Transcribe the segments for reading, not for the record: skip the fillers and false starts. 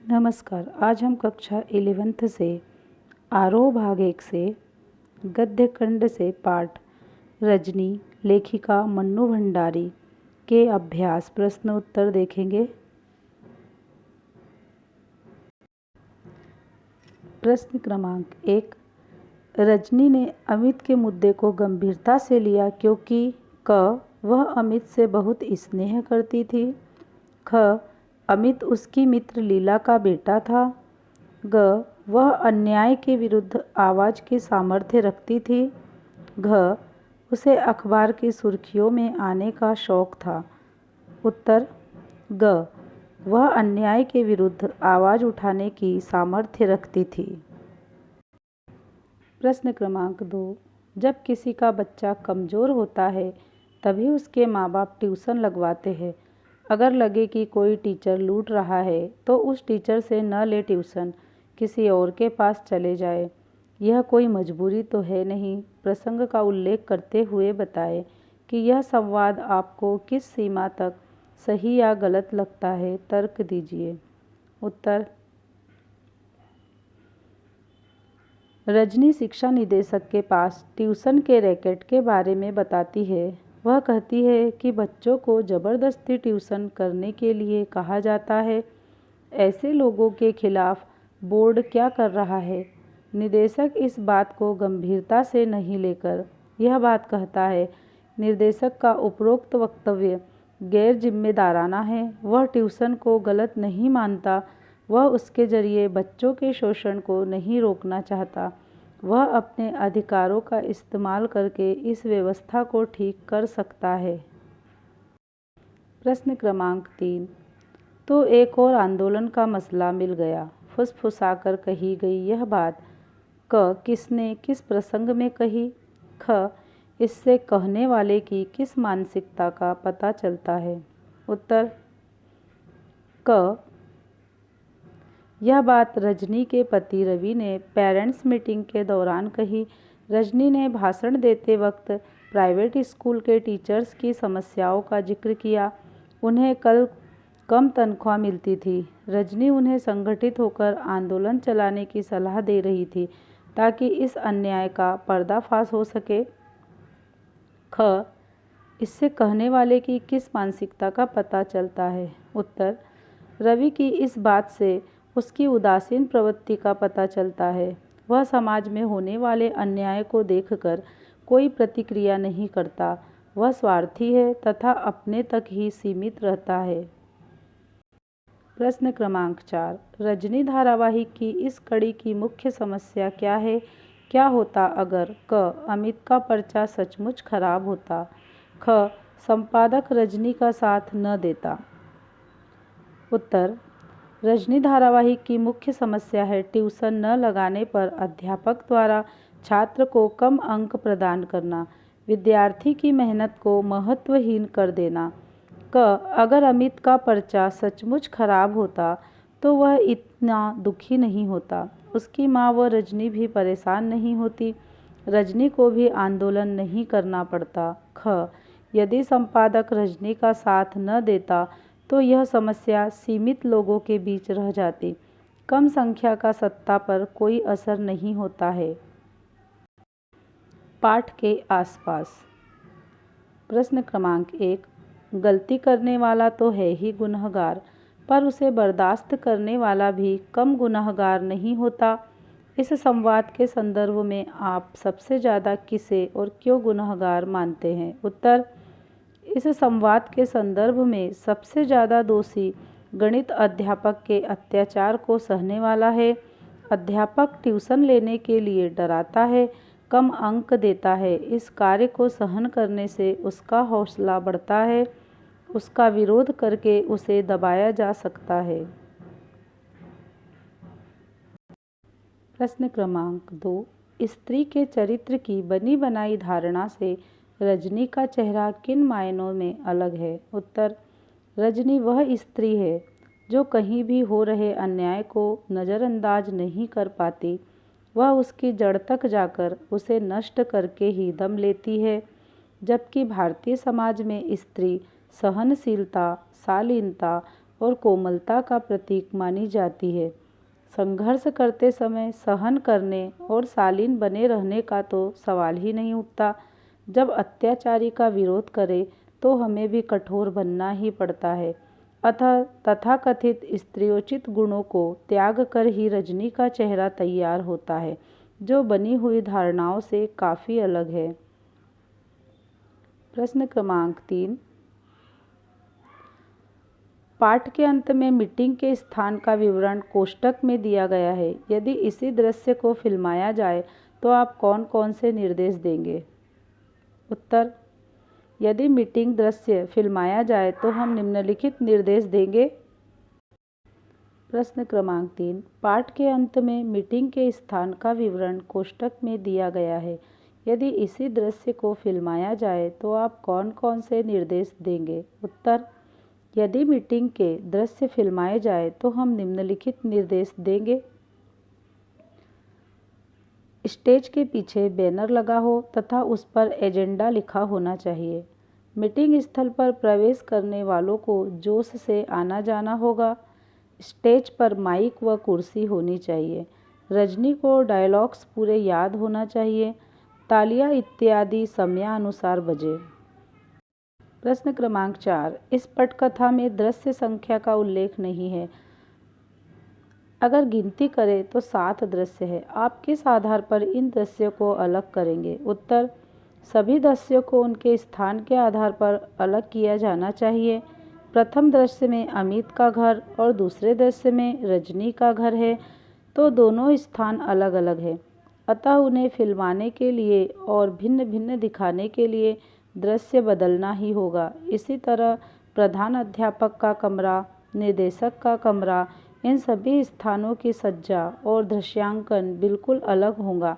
नमस्कार। आज हम कक्षा 11th से आरोह भाग 1 से गद्य खंड से पाठ रजनी लेखिका मन्नू भंडारी के अभ्यास प्रश्न उत्तर देखेंगे। प्रश्न क्रमांक 1। रजनी ने अमित के मुद्दे को गंभीरता से लिया क्योंकि क वह अमित से बहुत स्नेह करती थी। ख अमित उसकी मित्र लीला का बेटा था। ग वह अन्याय के विरुद्ध आवाज़ की सामर्थ्य रखती थी। घ उसे अखबार की सुर्खियों में आने का शौक था। उत्तर ग वह अन्याय के विरुद्ध आवाज़ उठाने की सामर्थ्य रखती थी। प्रश्न क्रमांक 2। जब किसी का बच्चा कमज़ोर होता है तभी उसके माँ बाप ट्यूशन लगवाते हैं। अगर लगे कि कोई टीचर लूट रहा है तो उस टीचर से न ले ट्यूशन, किसी और के पास चले जाए। यह कोई मजबूरी तो है नहीं। प्रसंग का उल्लेख करते हुए बताएं कि यह संवाद आपको किस सीमा तक सही या गलत लगता है। तर्क दीजिए। उत्तर रजनी शिक्षा निदेशक के पास ट्यूशन के रैकेट के बारे में बताती है। वह कहती है कि बच्चों को ज़बरदस्ती ट्यूशन करने के लिए कहा जाता है। ऐसे लोगों के खिलाफ बोर्ड क्या कर रहा है? निदेशक इस बात को गंभीरता से नहीं लेकर यह बात कहता है, निर्देशक का उपरोक्त वक्तव्य गैर जिम्मेदाराना है। वह ट्यूशन को गलत नहीं मानता, वह उसके जरिए बच्चों के शोषण को नहीं रोकना चाहता। वह अपने अधिकारों का इस्तेमाल करके इस व्यवस्था को ठीक कर सकता है। प्रश्न क्रमांक 3। तो एक और आंदोलन का मसला मिल गया। फुसफुसाकर कही गई यह बात क किसने किस प्रसंग में कही? ख इससे कहने वाले की किस मानसिकता का पता चलता है? उत्तर क यह बात रजनी के पति रवि ने पेरेंट्स मीटिंग के दौरान कही। रजनी ने भाषण देते वक्त प्राइवेट स्कूल के टीचर्स की समस्याओं का जिक्र किया। उन्हें कम तनख्वाह मिलती थी। रजनी उन्हें संगठित होकर आंदोलन चलाने की सलाह दे रही थी ताकि इस अन्याय का पर्दाफाश हो सके। ख इससे कहने वाले की किस मानसिकता का पता चलता है? उत्तर रवि की इस बात से उसकी उदासीन प्रवृत्ति का पता चलता है। वह समाज में होने वाले अन्याय को देखकर कोई प्रतिक्रिया नहीं करता। वह स्वार्थी है तथा अपने तक ही सीमित रहता है। प्रश्न क्रमांक 4। रजनी धारावाहिक की इस कड़ी की मुख्य समस्या क्या है? क्या होता अगर क अमित का पर्चा सचमुच खराब होता? ख संपादक रजनी का साथ न देता? उत्तर रजनी धारावाहिक की मुख्य समस्या है ट्यूशन न लगाने पर अध्यापक द्वारा छात्र को कम अंक प्रदान करना, विद्यार्थी की मेहनत को महत्वहीन कर देना। क अगर अमित का पर्चा सचमुच खराब होता तो वह इतना दुखी नहीं होता, उसकी माँ व रजनी भी परेशान नहीं होती, रजनी को भी आंदोलन नहीं करना पड़ता। ख यदि संपादक रजनी का साथ न देता तो यह समस्या सीमित लोगों के बीच रह जाती। कम संख्या का सत्ता पर कोई असर नहीं होता है। पाठ के आसपास। प्रश्न क्रमांक 1। गलती करने वाला तो है ही गुनहगार, पर उसे बर्दाश्त करने वाला भी कम गुनहगार नहीं होता। इस संवाद के संदर्भ में आप सबसे ज़्यादा किसे और क्यों गुनहगार मानते हैं? उत्तर इस संवाद के संदर्भ में सबसे ज़्यादा दोषी गणित अध्यापक के अत्याचार को सहने वाला है। अध्यापक ट्यूशन लेने के लिए डराता है, कम अंक देता है। इस कार्य को सहन करने से उसका हौसला बढ़ता है, उसका विरोध करके उसे दबाया जा सकता है। प्रश्न क्रमांक 2। स्त्री के चरित्र की बनी बनाई धारणा से रजनी का चेहरा किन मायनों में अलग है? उत्तर रजनी वह स्त्री है जो कहीं भी हो रहे अन्याय को नज़रअंदाज नहीं कर पाती। वह उसकी जड़ तक जाकर उसे नष्ट करके ही दम लेती है। जबकि भारतीय समाज में स्त्री सहनशीलता, शालीनता और कोमलता का प्रतीक मानी जाती है। संघर्ष करते समय सहन करने और शालीन बने रहने का तो सवाल ही नहीं उठता। जब अत्याचारी का विरोध करे तो हमें भी कठोर बनना ही पड़ता है। अतः तथाकथित स्त्रियोचित गुणों को त्याग कर ही रजनी का चेहरा तैयार होता है, जो बनी हुई धारणाओं से काफ़ी अलग है। प्रश्न क्रमांक 3। पाठ के अंत में मीटिंग के स्थान का विवरण कोष्टक में दिया गया है। यदि इसी दृश्य को फिल्माया जाए तो आप कौन कौन से निर्देश देंगे? उत्तर: यदि मीटिंग दृश्य फिल्माया जाए तो हम निम्नलिखित निर्देश देंगे। प्रश्न क्रमांक 3। पाठ के अंत में मीटिंग के स्थान का विवरण कोष्टक में दिया गया है। यदि इसी दृश्य को फिल्माया जाए तो आप कौन कौन से निर्देश देंगे? उत्तर: यदि मीटिंग के दृश्य फिल्माए जाए तो हम निम्नलिखित निर्देश देंगे। स्टेज के पीछे बैनर लगा हो तथा उस पर एजेंडा लिखा होना चाहिए। मीटिंग स्थल पर प्रवेश करने वालों को जोश से आना जाना होगा। स्टेज पर माइक व कुर्सी होनी चाहिए। रजनी को डायलॉग्स पूरे याद होना चाहिए। तालियां इत्यादि समयानुसार बजे। प्रश्न क्रमांक 4। इस पटकथा में दृश्य संख्या का उल्लेख नहीं है। अगर गिनती करें तो 7 दृश्य है। आप किस आधार पर इन दृश्यों को अलग करेंगे? उत्तर: सभी दृश्यों को उनके स्थान के आधार पर अलग किया जाना चाहिए। प्रथम दृश्य में अमित का घर और दूसरे दृश्य में रजनी का घर है, तो दोनों स्थान अलग अलग हैं। अतः उन्हें फिल्माने के लिए और भिन्न भिन्न दिखाने के लिए दृश्य बदलना ही होगा। इसी तरह प्रधान अध्यापक का कमरा, निर्देशक का कमरा, इन सभी स्थानों की सज्जा और दृश्यांकन बिल्कुल अलग होगा।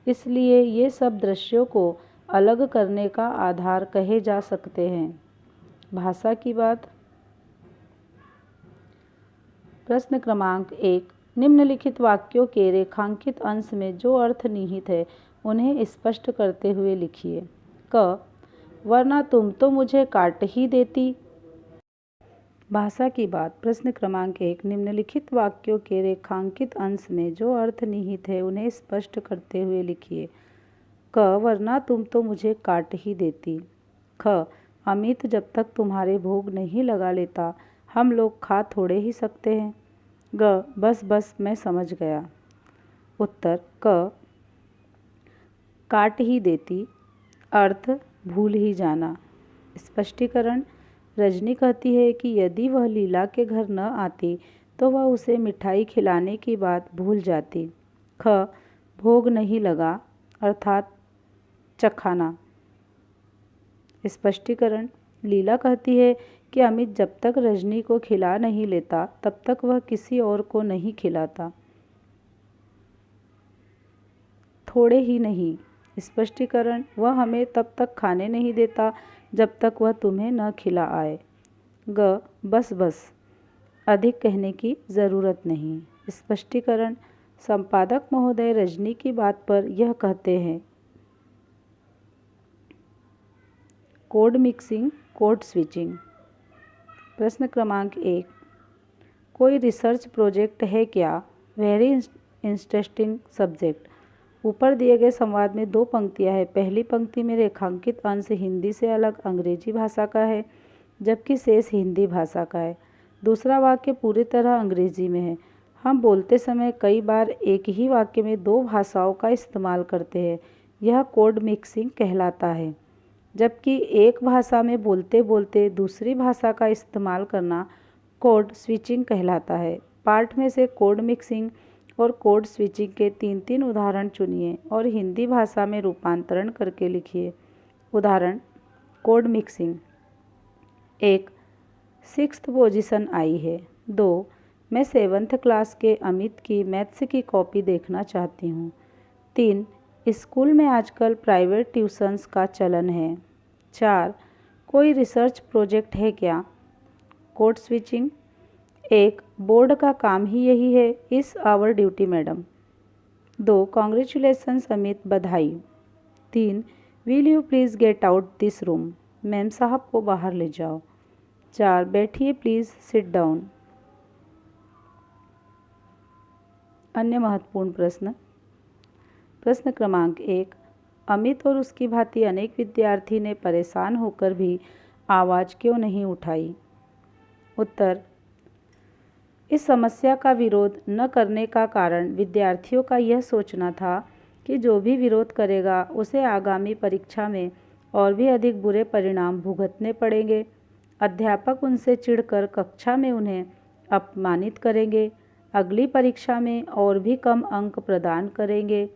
इसलिए ये सब दृश्यों को अलग करने का आधार कहे जा सकते हैं। भाषा की बात। प्रश्न क्रमांक 1। निम्नलिखित वाक्यों के रेखांकित अंश में जो अर्थ निहित है उन्हें स्पष्ट करते हुए लिखिए। क, वरना तुम तो मुझे काट ही देती। भाषा की बात। प्रश्न क्रमांक 1। निम्नलिखित वाक्यों के रेखांकित अंश में जो अर्थ निहित है उन्हें स्पष्ट करते हुए लिखिए। क, वरना तुम तो मुझे काट ही देती। ख, अमित जब तक तुम्हारे भोग नहीं लगा लेता हम लोग खा थोड़े ही सकते हैं। ग, बस बस मैं समझ गया। उत्तर: क, काट ही देती, अर्थ भूल ही जाना। स्पष्टीकरण। रजनी कहती है कि यदि वह लीला के घर न आती तो वह उसे मिठाई खिलाने की बात भूल जाती। ख, भोग नहीं लगा अर्थात चखाना। स्पष्टीकरण। लीला कहती है कि अमित जब तक रजनी को खिला नहीं लेता तब तक वह किसी और को नहीं खिलाता। थोड़े ही नहीं। स्पष्टीकरण। वह हमें तब तक खाने नहीं देता जब तक वह तुम्हें न खिला आए। ग, बस बस, अधिक कहने की ज़रूरत नहीं। स्पष्टीकरण। संपादक महोदय रजनी की बात पर यह कहते हैं। Code mixing, code switching. प्रश्न क्रमांक 1। कोई रिसर्च प्रोजेक्ट है क्या? Very interesting subject. ऊपर दिए गए संवाद में 2 पंक्तियां हैं। पहली पंक्ति में रेखांकित अंश हिंदी से अलग अंग्रेजी भाषा का है, जबकि शेष हिंदी भाषा का है। दूसरा वाक्य पूरी तरह अंग्रेजी में है। हम बोलते समय कई बार एक ही वाक्य में 2 भाषाओं का इस्तेमाल करते हैं। यह कोड मिक्सिंग कहलाता है। जबकि एक भाषा में बोलते बोलते दूसरी भाषा का इस्तेमाल करना कोड स्विचिंग कहलाता है। पाठ में से कोड मिक्सिंग और कोड स्विचिंग के 3-3 उदाहरण चुनिए और हिंदी भाषा में रूपांतरण करके लिखिए। उदाहरण: कोड मिक्सिंग। 1, 6th पोजीशन आई है। 2, मैं 7th क्लास के अमित की मैथ्स की कॉपी देखना चाहती हूँ। 3, स्कूल में आजकल प्राइवेट ट्यूशन्स का चलन है। 4, कोई रिसर्च प्रोजेक्ट है क्या? Code switching. 1, बोर्ड का काम ही यही है, is our duty madam. 2, congratulations Amit, बधाई। 3, will you please get out this room, ma'am साहब को बाहर ले जाओ। 4, बैठिए प्लीज़, सिट डाउन। अन्य महत्वपूर्ण प्रश्न। प्रश्न क्रमांक 1, अमित और उसकी भांति अनेक विद्यार्थी ने परेशान होकर भी आवाज़ क्यों नहीं उठाई? उत्तर, इस समस्या का विरोध न करने का कारण विद्यार्थियों का यह सोचना था कि जो भी विरोध करेगा उसे आगामी परीक्षा में और भी अधिक बुरे परिणाम भुगतने पड़ेंगे। अध्यापक उनसे चिढ़कर कक्षा में उन्हें अपमानित करेंगे, अगली परीक्षा में और भी कम अंक प्रदान करेंगे।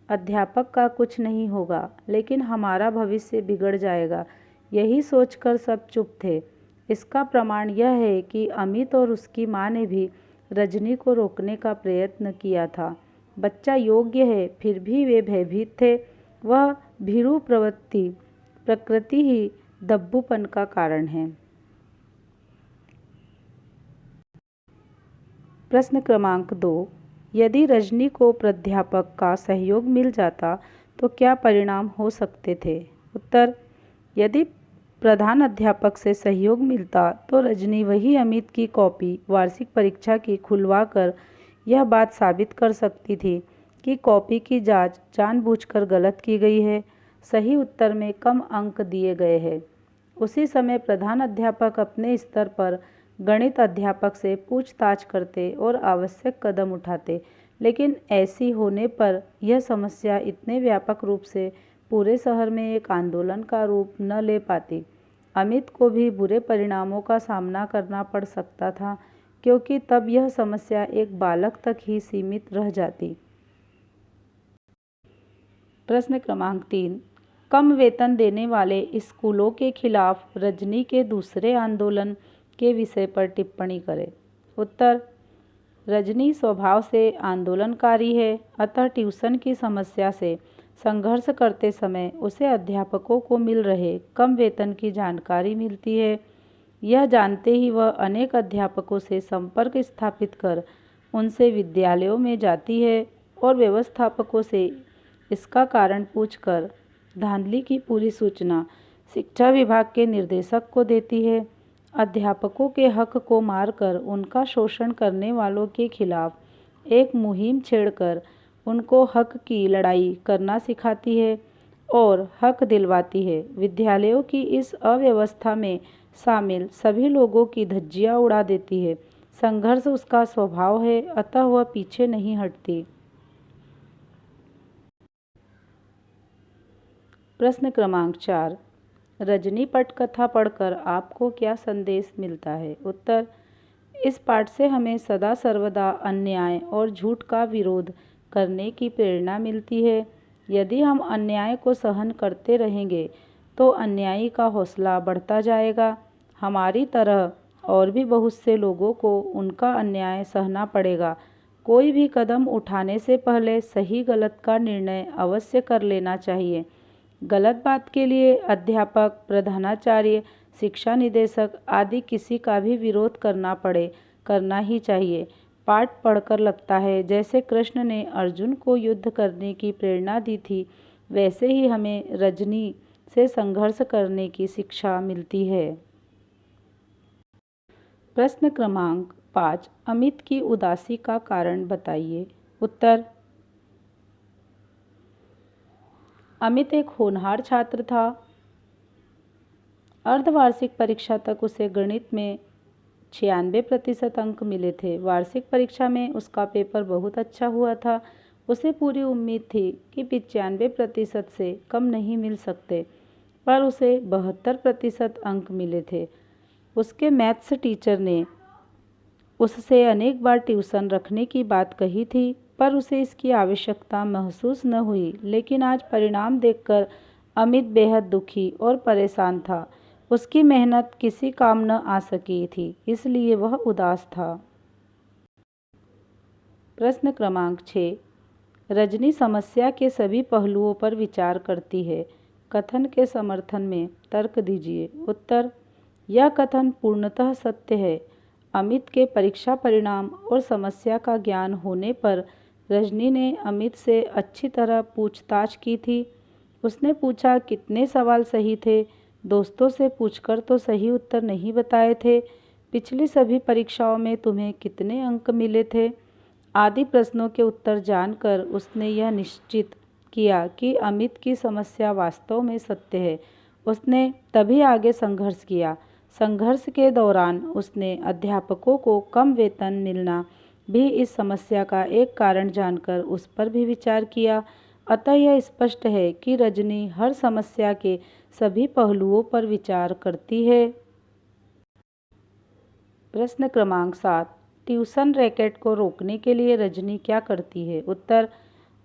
अध्यापक का कुछ नहीं होगा, लेकिन हमारा भविष्य बिगड़ जाएगा। यही सोचकर सब चुप थे। इसका प्रमाण यह है कि अमित और उसकी माँ ने भी रजनी को रोकने का प्रयत्न किया था। बच्चा योग्य है, फिर भी वे भयभीत थे। वह भीरू प्रकृति ही दब्बूपन का कारण है। प्रश्न क्रमांक 2, यदि रजनी को प्राध्यापक का सहयोग मिल जाता तो क्या परिणाम हो सकते थे? उत्तर, यदि प्रधान अध्यापक से सहयोग मिलता तो रजनी वही अमित की कॉपी वार्षिक परीक्षा की खुलवाकर यह बात साबित कर सकती थी कि कॉपी की जांच जानबूझकर गलत की गई है, सही उत्तर में कम अंक दिए गए हैं। उसी समय प्रधान अध्यापक अपने स्तर पर गणित अध्यापक से पूछताछ करते और आवश्यक कदम उठाते, लेकिन ऐसी होने पर यह समस्या इतने व्यापक रूप से पूरे शहर में एक आंदोलन का रूप न ले पाती। अमित को भी बुरे परिणामों का सामना करना पड़ सकता था, क्योंकि तब यह समस्या एक बालक तक ही सीमित रह जाती। प्रश्न क्रमांक 3, कम वेतन देने वाले स्कूलों के खिलाफ रजनी के दूसरे आंदोलन के विषय पर टिप्पणी करें। उत्तर, रजनी स्वभाव से आंदोलनकारी है, अतः ट्यूशन की समस्या से संघर्ष करते समय उसे अध्यापकों को मिल रहे कम वेतन की जानकारी मिलती है। यह जानते ही वह अनेक अध्यापकों से संपर्क स्थापित कर उनसे विद्यालयों में जाती है और व्यवस्थापकों से इसका कारण पूछकर धांधली की पूरी सूचना शिक्षा विभाग के निर्देशक को देती है। अध्यापकों के हक को मारकर उनका शोषण करने वालों के खिलाफ एक मुहिम छेड़कर उनको हक की लड़ाई करना सिखाती है और हक दिलवाती है। विद्यालयों की इस अव्यवस्था में शामिल सभी लोगों की धज्जियां उड़ा देती है। संघर्ष उसका स्वभाव है, अतः वह पीछे नहीं हटती। प्रश्न क्रमांक 4, रजनी पटकथा पढ़कर आपको क्या संदेश मिलता है? उत्तर, इस पाठ से हमें सदा सर्वदा अन्याय और झूठ का विरोध करने की प्रेरणा मिलती है। यदि हम अन्याय को सहन करते रहेंगे तो अन्यायी का हौसला बढ़ता जाएगा। हमारी तरह और भी बहुत से लोगों को उनका अन्याय सहना पड़ेगा। कोई भी कदम उठाने से पहले सही गलत का निर्णय अवश्य कर लेना चाहिए। गलत बात के लिए अध्यापक, प्रधानाचार्य, शिक्षा निदेशक आदि किसी का भी विरोध करना पड़े, करना ही चाहिए। पाठ पढ़कर लगता है जैसे कृष्ण ने अर्जुन को युद्ध करने की प्रेरणा दी थी, वैसे ही हमें रजनी से संघर्ष करने की शिक्षा मिलती है। प्रश्न क्रमांक 5, अमित की उदासी का कारण बताइए। उत्तर, अमित एक होनहार छात्र था। अर्धवार्षिक परीक्षा तक उसे गणित में 96% अंक मिले थे। वार्षिक परीक्षा में उसका पेपर बहुत अच्छा हुआ था। उसे पूरी उम्मीद थी कि 95% से कम नहीं मिल सकते, पर उसे 72% अंक मिले थे। उसके मैथ्स टीचर ने उससे अनेक बार ट्यूशन रखने की बात कही थी, पर उसे इसकी आवश्यकता महसूस न हुई। लेकिन आज परिणाम देखकर अमित बेहद दुखी और परेशान था। उसकी मेहनत किसी काम न आ सकी थी, इसलिए वह उदास था। प्रश्न क्रमांक 6, रजनी समस्या के सभी पहलुओं पर विचार करती है। कथन के समर्थन में तर्क दीजिए। उत्तर, यह कथन पूर्णतः सत्य है। अमित के परीक्षा परिणाम और समस्या का ज्ञान होने पर रजनी ने अमित से अच्छी तरह पूछताछ की थी। उसने पूछा कितने सवाल सही थे। दोस्तों से पूछकर तो सही उत्तर नहीं बताए थे। पिछली सभी परीक्षाओं में तुम्हें कितने अंक मिले थे? आदि प्रश्नों के उत्तर जानकर उसने यह निश्चित किया कि अमित की समस्या वास्तव में सत्य है। उसने तभी आगे संघर्ष किया। संघर्ष के दौरान उसने अध्यापकों को कम वेतन मिलना भी इस समस्या का एक कारण जानकर उस पर भी विचार किया। अतः यह स्पष्ट है कि रजनी हर समस्या के सभी पहलुओं पर विचार करती है। प्रश्न क्रमांक 7। ट्यूशन रैकेट को रोकने के लिए रजनी क्या करती है? उत्तर।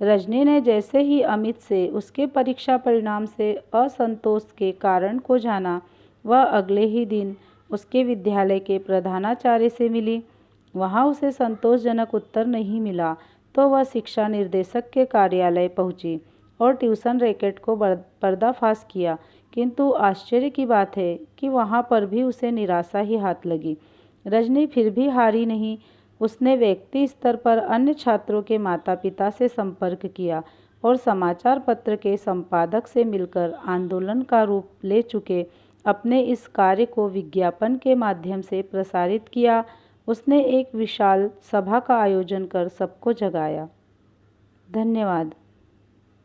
रजनी ने जैसे ही अमित से उसके परीक्षा परिणाम से असंतोष के कारण को जाना, वह अगले ही दिन उसके विद्यालय के प्रधानाचार्य से मिली। वहां उसे संतोषजनक उत्तर नहीं मिला तो वह शिक्षा निर्देशक के कार्यालय पहुंची और ट्यूशन रैकेट को पर्दाफाश किया, किंतु आश्चर्य की बात है कि वहां पर भी उसे निराशा ही हाथ लगी। रजनी फिर भी हारी नहीं। उसने व्यक्ति स्तर पर अन्य छात्रों के माता पिता से संपर्क किया और समाचार पत्र के संपादक से मिलकर आंदोलन का रूप ले चुके अपने इस कार्य को विज्ञापन के माध्यम से प्रसारित किया। उसने एक विशाल सभा का आयोजन कर सबको जगाया। धन्यवाद।